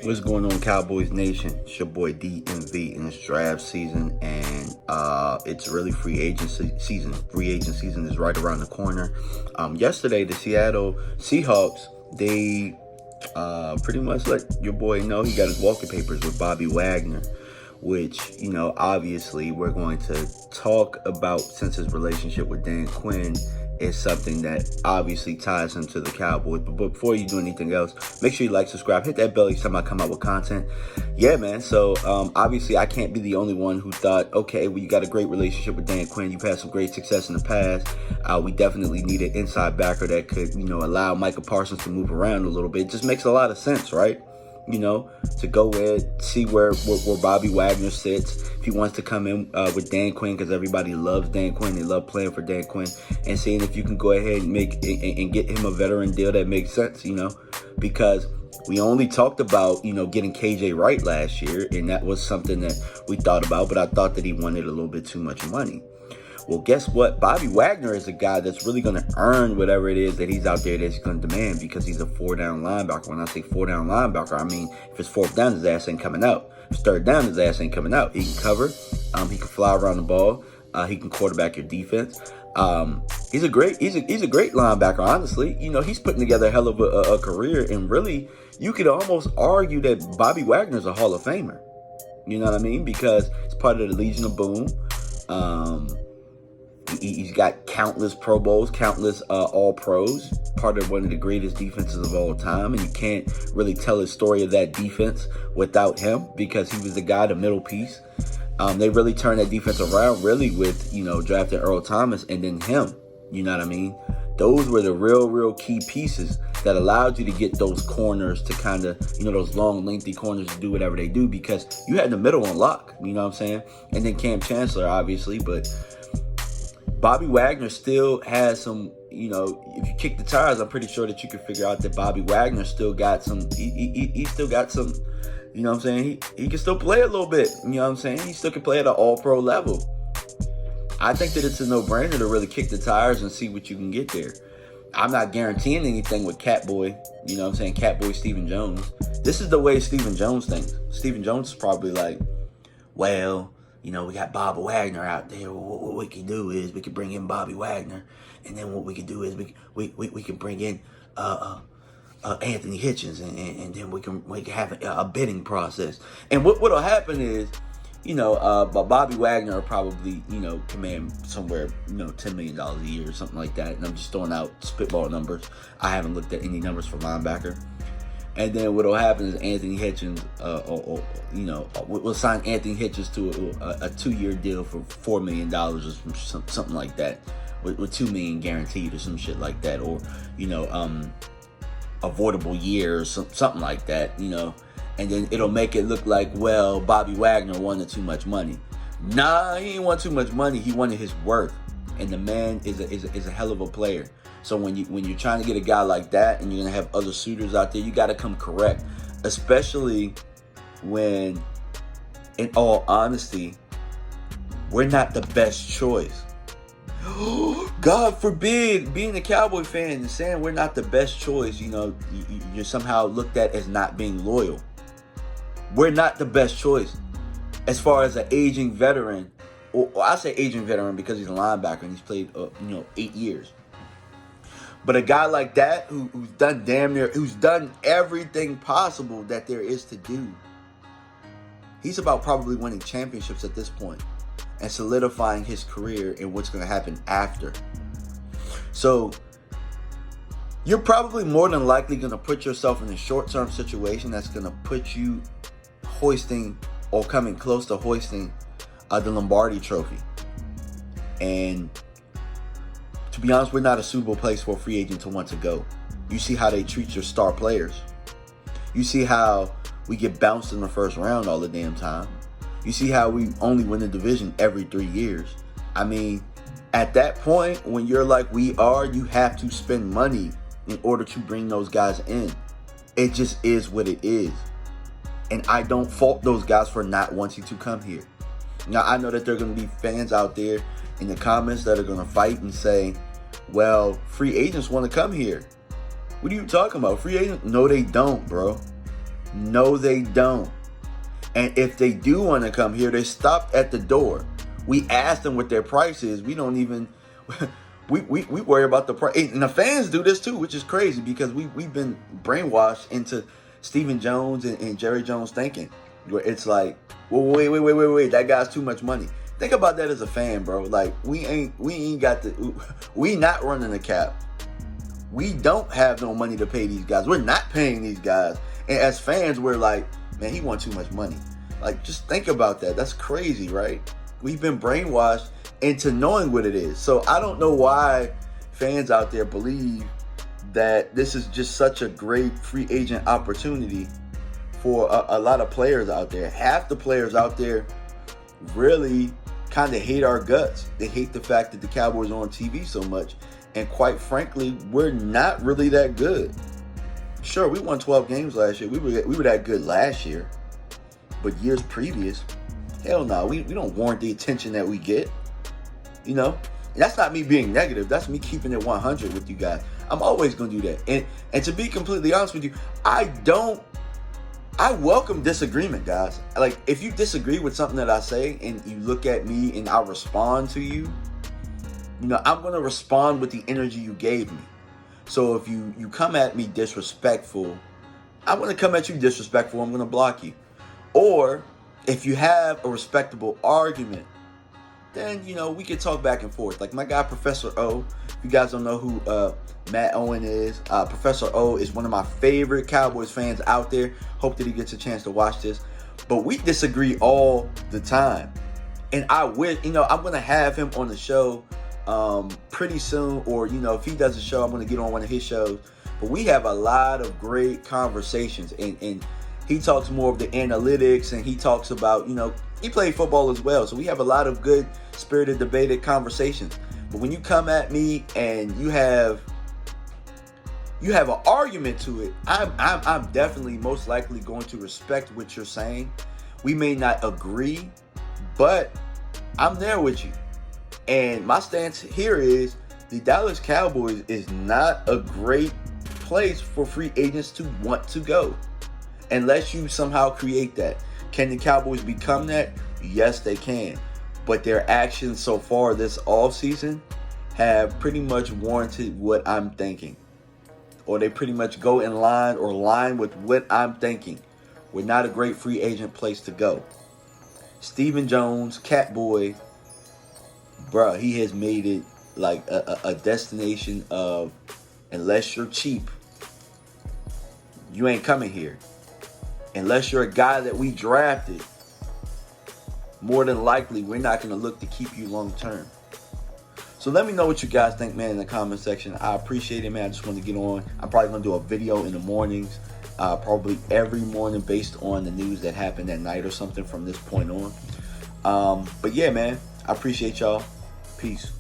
What's going on, Cowboys Nation? It's your boy DMV, and it's draft season, and it's really free agency season. Free agent season is right around the corner. Yesterday, the Seattle Seahawks, they pretty much let your boy know he got his walking papers with Bobby Wagner, which, you know, obviously we're going to talk about, since his relationship with Dan Quinn is something that obviously ties him to the Cowboys. But before you do anything else, make sure you like, subscribe, hit that bell each time I come out with content. Yeah, man. So obviously I can't be the only one who thought, okay, well, you got a great relationship with Dan Quinn. You've had some great success in the past. We definitely need an inside backer that could, you know, allow Micah Parsons to move around a little bit. It just makes a lot of sense, right? You know, to go in, see where Bobby Wagner sits. If he wants to come in with Dan Quinn, because everybody loves Dan Quinn. They love playing for Dan Quinn. And seeing if you can go ahead and and get him a veteran deal that makes sense, you know. Because we only talked about, you know, getting KJ Wright last year. And that was something that we thought about. But I thought that he wanted a little bit too much money. Well, guess what? Bobby Wagner is a guy that's really going to earn whatever it is that he's out there that he's going to demand, because he's a four-down linebacker. When I say four-down linebacker, I mean if it's fourth down, his ass ain't coming out. If it's third down, his ass ain't coming out. He can cover. He can fly around the ball. He can quarterback your defense. He's a great linebacker, honestly. You know, he's putting together a hell of a career, and really, you could almost argue that Bobby Wagner's a Hall of Famer. You know what I mean? Because he's part of the Legion of Boom. He's got countless Pro Bowls, countless All-Pros, part of one of the greatest defenses of all time. And you can't really tell the story of that defense without him, because he was the guy, the middle piece. They really turned that defense around, really, with, you know, drafting Earl Thomas and then him. You know what I mean? Those were the real key pieces that allowed you to get those corners to kind of, you know, those long, lengthy corners to do whatever they do, because you had the middle on lock. You know what I'm saying? And then Cam Chancellor, obviously, but Bobby Wagner still has some, you know, if you kick the tires, I'm pretty sure that you can figure out that Bobby Wagner still got some, he still got some, you know what I'm saying? He can still play a little bit, you know what I'm saying? He still can play at an all-pro level. I think that it's a no-brainer to really kick the tires and see what you can get there. I'm not guaranteeing anything with Catboy, you know what I'm saying? Catboy Stephen Jones. This is the way Stephen Jones thinks. Stephen Jones is probably like, well, you know, we got Bobby Wagner out there. What we can do is we can bring in Bobby Wagner, and then what we can do is we can bring in Anthony Hitchens, and then we can have a bidding process. And what'll happen is, you know, Bobby Wagner will probably, you know, command somewhere, you know, $10 million a year or something like that. And I'm just throwing out spitball numbers. I haven't looked at any numbers for linebacker. And then what'll happen is Anthony Hitchens, we'll sign Anthony Hitchens to a 2-year deal for $4 million or something like that, with $2 million guaranteed or some shit like that, or, you know, avoidable years, something like that, you know. And then it'll make it look like, well, Bobby Wagner wanted too much money. Nah, he didn't want too much money. He wanted his worth, and the man is a hell of a player. So when you're trying to get a guy like that, and you're gonna have other suitors out there, you got to come correct, especially when, in all honesty, we're not the best choice. God forbid, being a Cowboy fan and saying we're not the best choice, you know, you're somehow looked at as not being loyal. We're not the best choice as far as an aging veteran, or I say aging veteran because he's a linebacker and he's played 8 years. But a guy like that who's done everything possible that there is to do. He's about probably winning championships at this point and solidifying his career and what's going to happen after. So you're probably more than likely going to put yourself in a short-term situation that's going to put you hoisting or coming close to hoisting the Lombardi Trophy. And to be honest, we're not a suitable place for a free agent to want to go. You see how they treat your star players. You see how we get bounced in the first round all the damn time. You see how we only win the division every 3 years. I mean, at that point, when you're like we are, you have to spend money in order to bring those guys in. It just is what it is. And I don't fault those guys for not wanting to come here. Now, I know that there are going to be fans out there in the comments that are going to fight and say, well, free agents want to come here. What are you talking about? Free agents? No, they don't, bro. No, they don't. And if they do want to come here, they stopped at the door. We asked them what their price is. We don't even we worry about the price. And the fans do this too, which is crazy because we've been brainwashed into Stephen Jones and Jerry Jones thinking where it's like, well, wait, that guy's too much money. Think about that as a fan, bro. Like we ain't got we not running the cap. We don't have no money to pay these guys. We're not paying these guys. And as fans, we're like, man, he wants too much money. Like, just think about that. That's crazy, right? We've been brainwashed into knowing what it is. So I don't know why fans out there believe that this is just such a great free agent opportunity for a lot of players out there. Half the players out there really kind of hate our guts. They hate the fact that the Cowboys are on TV so much. And quite frankly, we're not really that good. Sure, we won 12 games last year. We were that good last year. But years previous, hell no. We don't warrant the attention that we get. You know? And that's not me being negative. That's me keeping it 100 with you guys. I'm always going to do that. And to be completely honest with you, I welcome disagreement, guys. Like, if you disagree with something that I say and you look at me and I respond to you, you know, I'm going to respond with the energy you gave me. So if you come at me disrespectful, I'm going to come at you disrespectful. I'm going to block you. Or if you have a respectable argument, then, you know, we can talk back and forth. Like my guy, Professor O. If you guys don't know who Matt Owen is, Professor O is one of my favorite Cowboys fans out there. Hope that he gets a chance to watch this. But we disagree all the time. And I wish, you know, I'm going to have him on the show pretty soon, or, you know, if he does a show, I'm going to get on one of his shows. But we have a lot of great conversations, and he talks more of the analytics, and he talks about, you know, he played football as well. So we have a lot of good spirited debated conversations. But when you come at me and you have an argument to it, I'm definitely most likely going to respect what you're saying. We may not agree, but I'm there with you. And my stance here is the Dallas Cowboys is not a great place for free agents to want to go unless you somehow create that. Can the Cowboys become that? Yes, they can. But their actions so far this offseason have pretty much warranted what I'm thinking. Or they pretty much go in line or line with what I'm thinking. We're not a great free agent place to go. Stephen Jones, Catboy, bruh, he has made it like a destination of, unless you're cheap, you ain't coming here. Unless you're a guy that we drafted, more than likely, we're not going to look to keep you long term. So let me know what you guys think, man, in the comment section. I appreciate it, man. I just wanted to get on. I'm probably going to do a video in the mornings, probably every morning based on the news that happened at night or something from this point on. But yeah, man, I appreciate y'all. Peace.